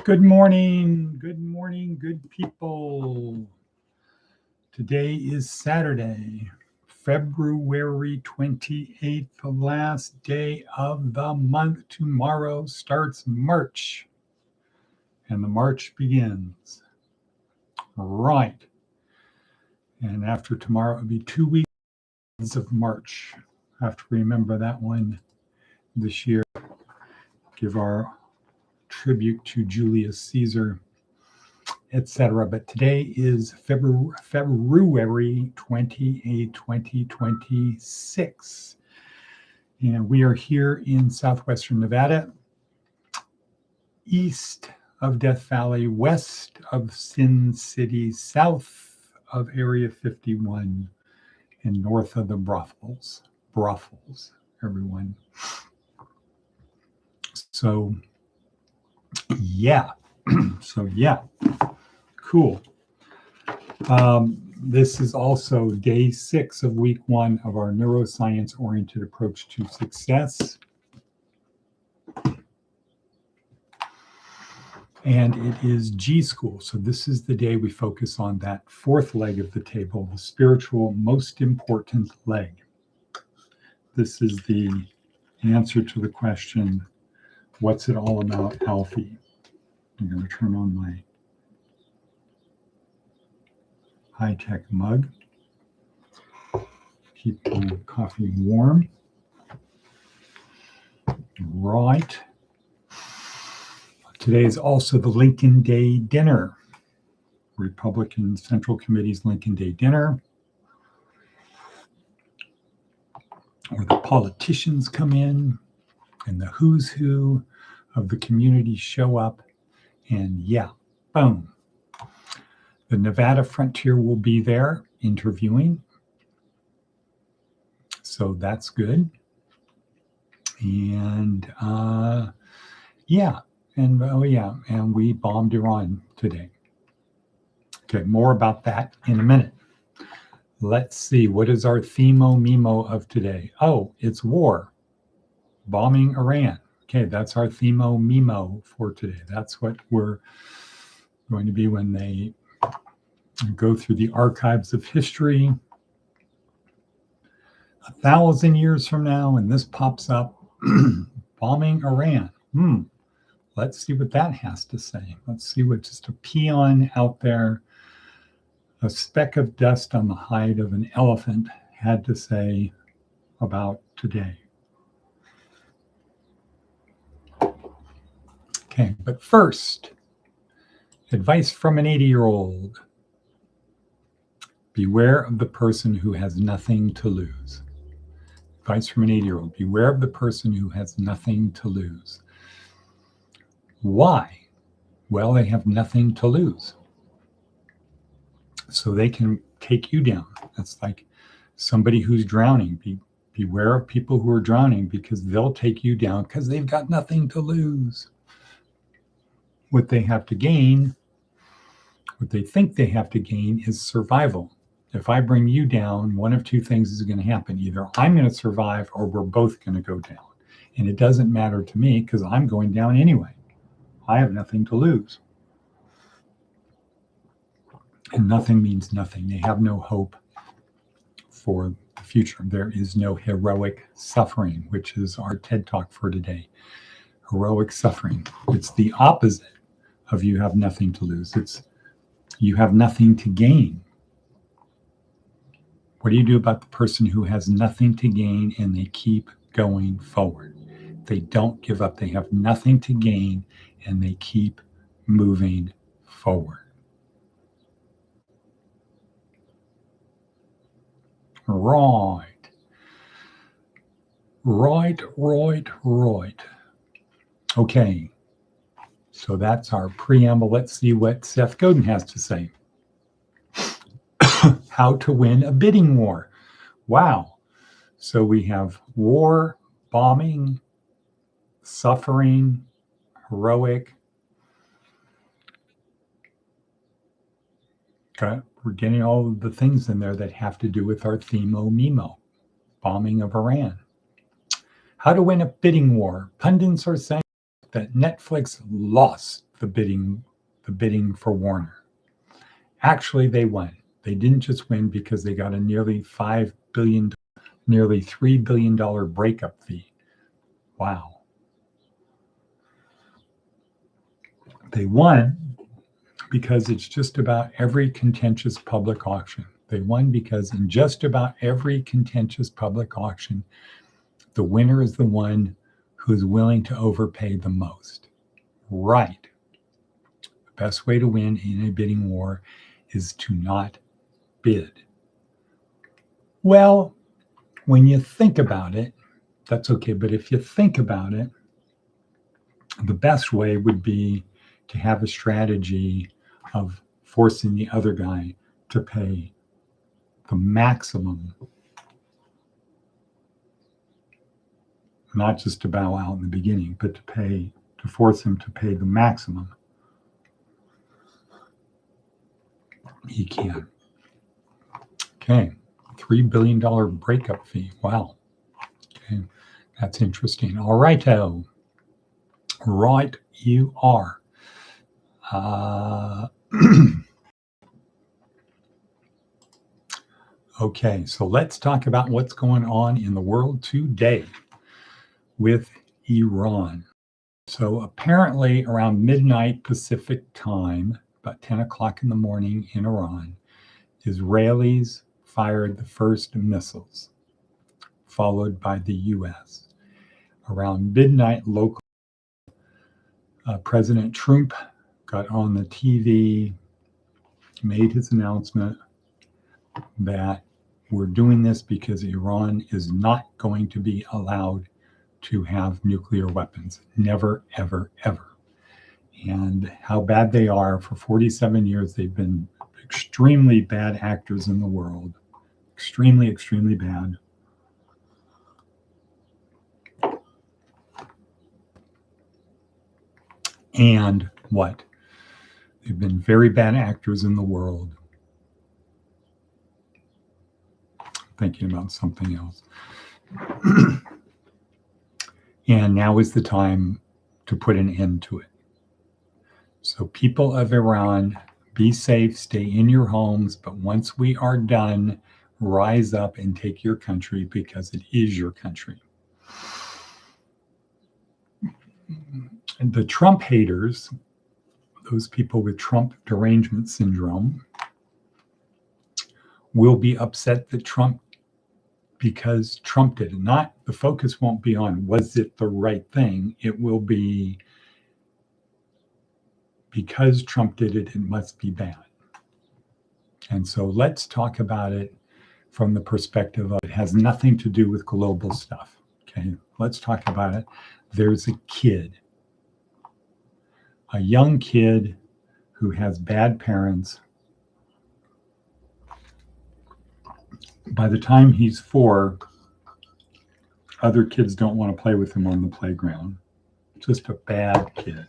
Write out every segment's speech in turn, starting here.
Good morning, good people. Today is Saturday, February 28th, the last day of the month. Tomorrow starts March, and the March begins. Right. And after tomorrow, it'll be 2 weeks of March. I have to remember that one this year. Give our tribute to Julius Caesar, etc. But today is February 28, 2026. And we are here in southwestern Nevada, east of Death Valley, west of Sin City, south of Area 51, and north of the brothels, everyone. So, yeah. Cool. This is also day 6 of week 1 of our neuroscience-oriented approach to success. And it is G.school. So this is the day we focus on that fourth leg of the table, the spiritual most important leg. This is the answer to the question, what's it all about, Alfie? I'm going to turn on my high-tech mug. Keep the coffee warm. Right. Today is also the Lincoln Day dinner, Republican Central Committee's Lincoln Day dinner, where the politicians come in and the who's who of the community show up, and yeah, boom. The Nevada Frontier will be there interviewing. So that's good. And and we bombed Iran today. Okay, more about that in a minute. Let's see, what is our themo-memo of today? Oh, it's war, bombing Iran. Okay, that's our themo-memo for today. That's what we're going to be when they go through the archives of history 1,000 years from now, and this pops up, bombing Iran. Let's see what that has to say. Let's see what just a peon out there, a speck of dust on the hide of an elephant, had to say about today. Okay, but first, advice from an 80-year-old. Beware of the person who has nothing to lose. Advice from an 80-year-old. Beware of the person who has nothing to lose. Why? Well, they have nothing to lose. So they can take you down. That's like somebody who's drowning. Beware of people who are drowning, because they'll take you down because they've got nothing to lose. What they have to gain, what they think they have to gain, is survival. If I bring you down, one of two things is going to happen. Either I'm going to survive or we're both going to go down. And it doesn't matter to me because I'm going down anyway. I have nothing to lose. And nothing means nothing. They have no hope for the future. There is no heroic suffering, which is our TED Talk for today. Heroic suffering. It's the opposite of you have nothing to lose. It's you have nothing to gain. What do you do about the person who has nothing to gain and they keep going forward? They don't give up. They have nothing to gain and they keep moving forward. Right. Okay. So that's our preamble. Let's see what Seth Godin has to say. How to win a bidding war. Wow. So we have war, bombing, suffering, heroic. Okay. We're getting all of the things in there that have to do with our themo-memo, bombing of Iran. How to win a bidding war. Pundits are saying that Netflix lost the bidding for Warner. Actually, they won. They didn't just win because they got a nearly $3 billion breakup fee. Wow. They won because it's just about every contentious public auction. They won because in just about every contentious public auction, the winner is the one who is willing to overpay the most. Right. The best way to win in a bidding war is to not bid. Well, when you think about it, that's okay. But if you think about it, the best way would be to have a strategy of forcing the other guy to pay the maximum, not just to bow out in the beginning, but to force him to pay the maximum he can. Okay, $3 billion breakup fee. Wow. Okay, that's interesting. All righto. Right, you are. Okay, so let's talk about what's going on in the world today with Iran. So apparently around midnight Pacific time, about 10 o'clock in the morning in Iran, Israelis fired the first missiles, followed by the U.S. Around midnight local, President Trump got on the TV, made his announcement that we're doing this because Iran is not going to be allowed to have nuclear weapons. Never, ever, ever. And how bad they are. For 47 years, they've been extremely bad actors in the world. Extremely, extremely bad. And what? They've been very bad actors in the world. Thinking about something else. And now is the time to put an end to it. So people of Iran, be safe, stay in your homes, but once we are done, rise up and take your country because it is your country. And the Trump haters, those people with Trump derangement syndrome, will be upset that because Trump did it. Not, the focus won't be on was it the right thing. It will be because Trump did it, it must be bad. And so let's talk about it from the perspective of it has nothing to do with global stuff. Okay, let's talk about it. There's a kid, a young kid who has bad parents. By the time he's 4, other kids don't want to play with him on the playground. Just a bad kid.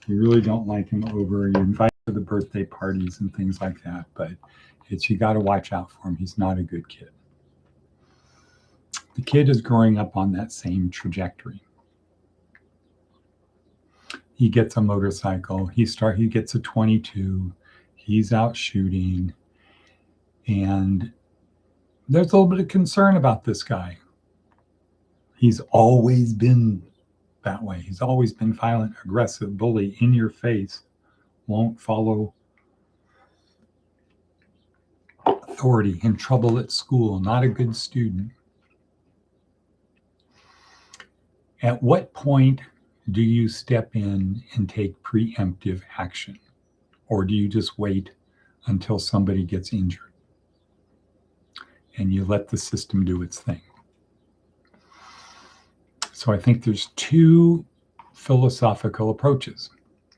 You really don't like him over. You invite him to the birthday parties and things like that, but you got to watch out for him. He's not a good kid. The kid is growing up on that same trajectory. He gets a motorcycle. He gets a .22. He's out shooting. And there's a little bit of concern about this guy. He's always been that way. He's always been violent, aggressive, bully, in your face, won't follow authority, in trouble at school, not a good student. At what point do you step in and take preemptive action? Or do you just wait until somebody gets injured and you let the system do its thing? So I think there's 2 philosophical approaches.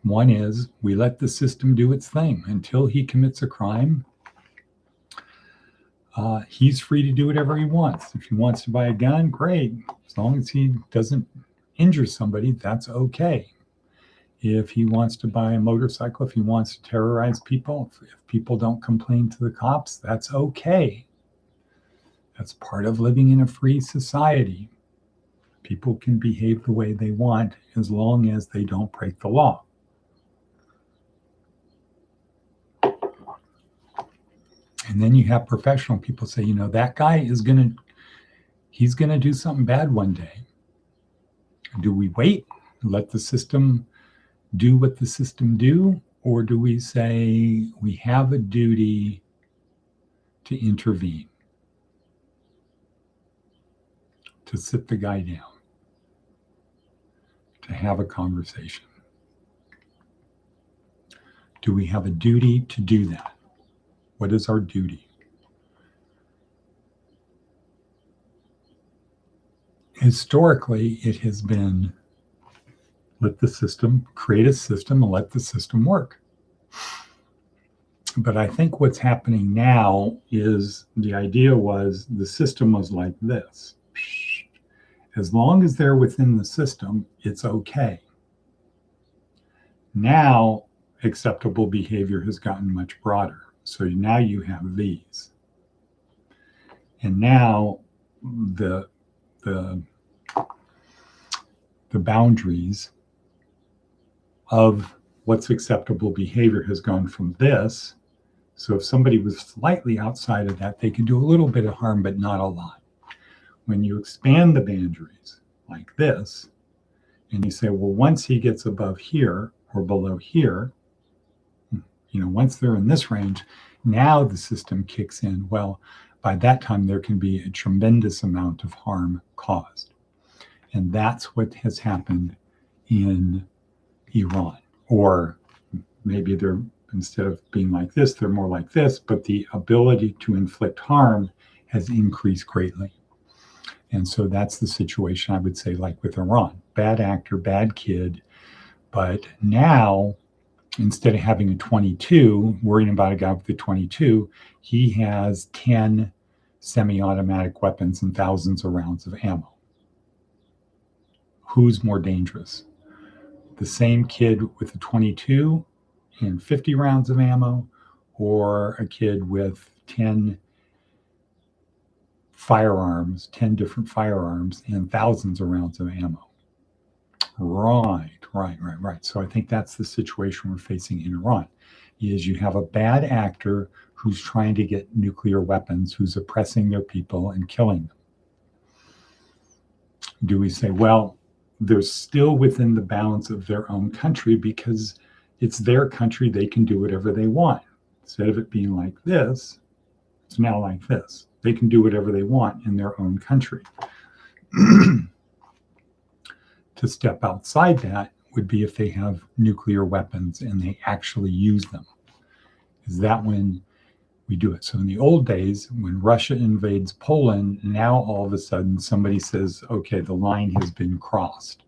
One is we let the system do its thing until he commits a crime. He's free to do whatever he wants. If he wants to buy a gun, great. As long as he doesn't injure somebody, that's okay. If he wants to buy a motorcycle, if he wants to terrorize people, if people don't complain to the cops, that's okay. That's part of living in a free society. People can behave the way they want as long as they don't break the law. And then you have professional people say, that guy he's going to do something bad one day. Do we wait, let the system do what the system do? Or do we say we have a duty to intervene, to sit the guy down, to have a conversation? Do we have a duty to do that? What is our duty? Historically, it has been create a system and let the system work. But I think what's happening now is the idea was the system was like this. As long as they're within the system, it's okay. Now, acceptable behavior has gotten much broader. So now you have these. And now the boundaries of what's acceptable behavior has gone from this. So if somebody was slightly outside of that, they can do a little bit of harm, but not a lot. When you expand the boundaries like this, and you say, well, once he gets above here or below here, once they're in this range, now the system kicks in. Well, by that time, there can be a tremendous amount of harm caused. And that's what has happened in Iran. Or maybe they're, instead of being like this, they're more like this, but the ability to inflict harm has increased greatly. And so that's the situation, I would say, like with Iran. Bad actor, bad kid. But now, instead of having a 22, worrying about a guy with a 22, he has 10 semi-automatic weapons and thousands of rounds of ammo. Who's more dangerous? The same kid with a 22 and 50 rounds of ammo, or a kid with 10 firearms, 10 different firearms and thousands of rounds of ammo? Right. So I think that's the situation we're facing in Iran, is you have a bad actor who's trying to get nuclear weapons, who's oppressing their people and killing them. Do we say, well, they're still within the bounds of their own country because it's their country, they can do whatever they want. Instead of it being like this, it's now like this. They can do whatever they want in their own country. To step outside that would be if they have nuclear weapons and they actually use them. Is that when we do it? So in the old days, when Russia invades Poland, now all of a sudden somebody says, okay, the line has been crossed.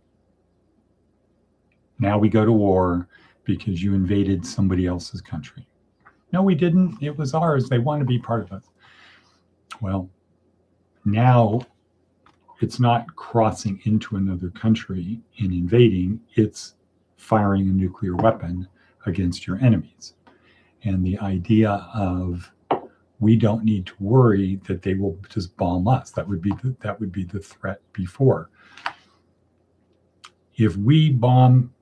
Now we go to war because you invaded somebody else's country. No, we didn't. It was ours. They want to be part of us. Well, now it's not crossing into another country and invading, it's firing a nuclear weapon against your enemies. And the idea of we don't need to worry that they will just bomb us. That would be the threat before. If we bomb,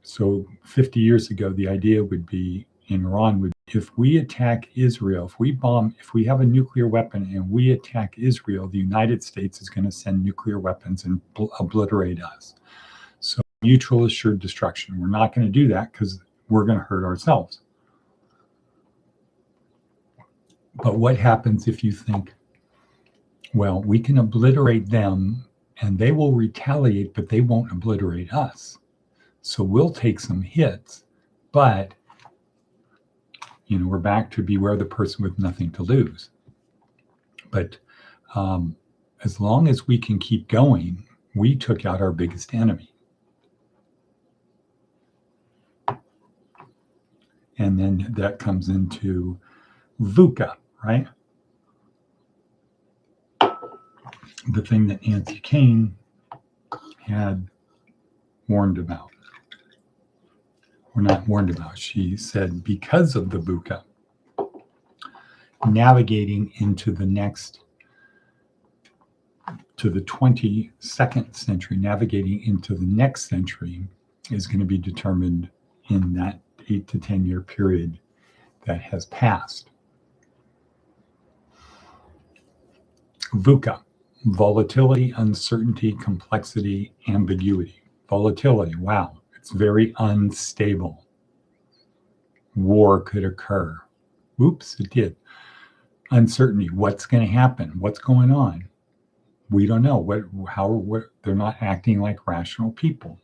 so 50 years ago, the idea would be in Iran would, if we attack Israel, if we have a nuclear weapon and we attack Israel, the United States is going to send nuclear weapons and obliterate us. So mutual assured destruction. We're not going to do that because we're going to hurt ourselves. But what happens if you think, well, we can obliterate them and they will retaliate, but they won't obliterate us. So we'll take some hits, but we're back to beware the person with nothing to lose. But as long as we can keep going, we took out our biggest enemy. And then that comes into VUCA, right? The thing that Nancy Kane had warned about. Or not warned about. She said because of the VUCA, navigating into the next to the 22nd century, navigating into the next century, is going to be determined in that 8 to 10 year period that has passed. VUCA, volatility, uncertainty, complexity, ambiguity. Volatility, wow, it's very unstable. War could occur. Oops, it did. Uncertainty, what's going to happen? What's going on? We don't know. They're not acting like rational people.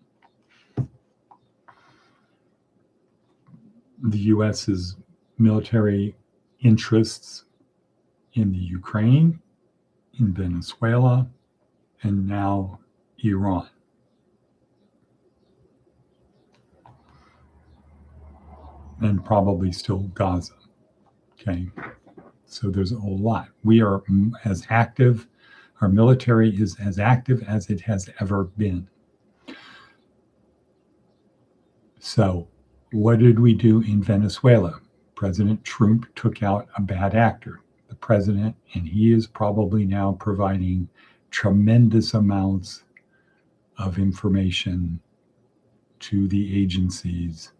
The U.S.'s military interests in the Ukraine, in Venezuela, and now Iran. And probably still Gaza. Okay, so there's a whole lot. We are as active, our military is as active as it has ever been. So what did we do in Venezuela? President Trump took out a bad actor, the president, and he is probably now providing tremendous amounts of information to the agencies,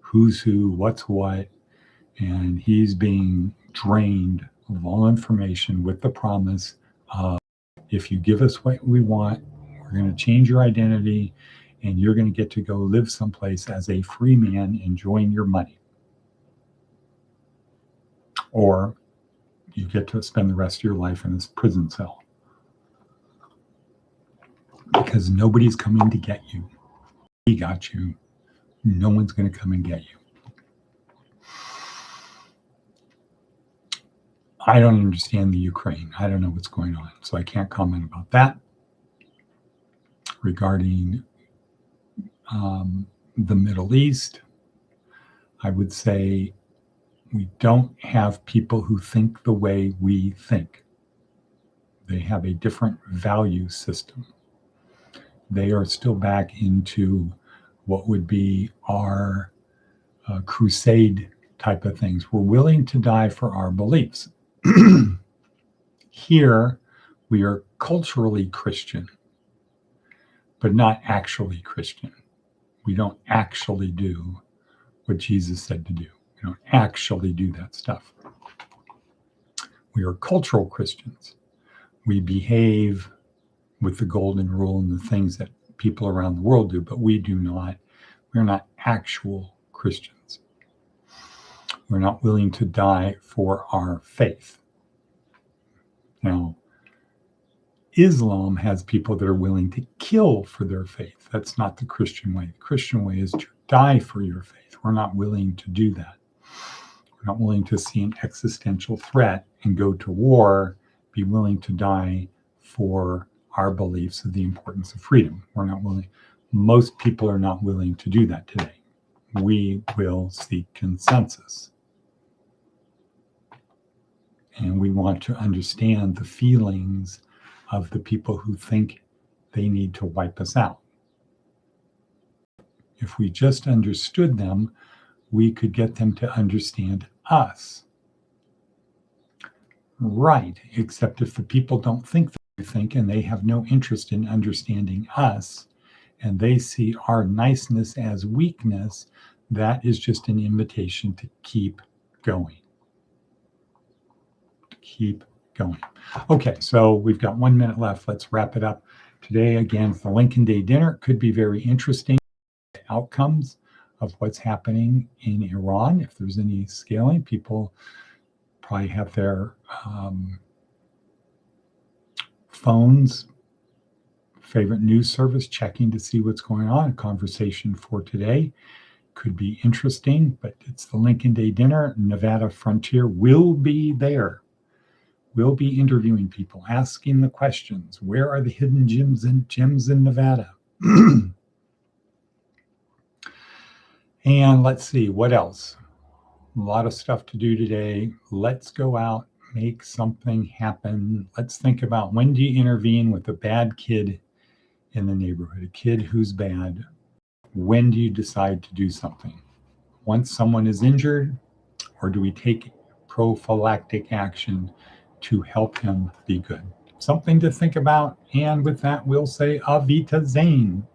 who's who, what's what, and he's being drained of all information with the promise of, if you give us what we want, we're going to change your identity and you're going to get to go live someplace as a free man enjoying your money. Or you get to spend the rest of your life in this prison cell. Because nobody's coming to get you. He got you. No one's going to come and get you. I don't understand the Ukraine. I don't know what's going on, so I can't comment about that. Regarding the Middle East, I would say we don't have people who think the way we think. They have a different value system. They are still back into what would be our crusade type of things. We're willing to die for our beliefs. Here, we are culturally Christian, but not actually Christian. We don't actually do what Jesus said to do. We don't actually do that stuff. We are cultural Christians. We behave with the golden rule and the things that people around the world do, but we do not. We're not actual Christians. We're not willing to die for our faith. Now, Islam has people that are willing to kill for their faith. That's not the Christian way. The Christian way is to die for your faith. We're not willing to do that. We're not willing to see an existential threat and go to war, be willing to die for our beliefs of the importance of freedom. We're not willing. Most people are not willing to do that today. We will seek consensus. And we want to understand the feelings of the people who think they need to wipe us out. If we just understood them, we could get them to understand us. Right, except if the people don't think that we think and they have no interest in understanding us, and they see our niceness as weakness, that is just an invitation to keep going. Keep going. Okay, so we've got 1 minute left. Let's wrap it up. Today, again, the Lincoln Day dinner could be very interesting. Outcomes of what's happening in Iran. If there's any scaling, people probably have their phones, favorite news service, checking to see what's going on. A conversation for today could be interesting, but it's the Lincoln Day dinner. Nevada Frontier will be there. We'll be interviewing people, asking the questions. Where are the hidden gems in Nevada? And let's see, what else? A lot of stuff to do today. Let's go out, make something happen. Let's think about, when do you intervene with a bad kid in the neighborhood, a kid who's bad? When do you decide to do something? Once someone is injured, or do we take prophylactic action to help him be good? something to think about. And with that, we'll say Avita Zane.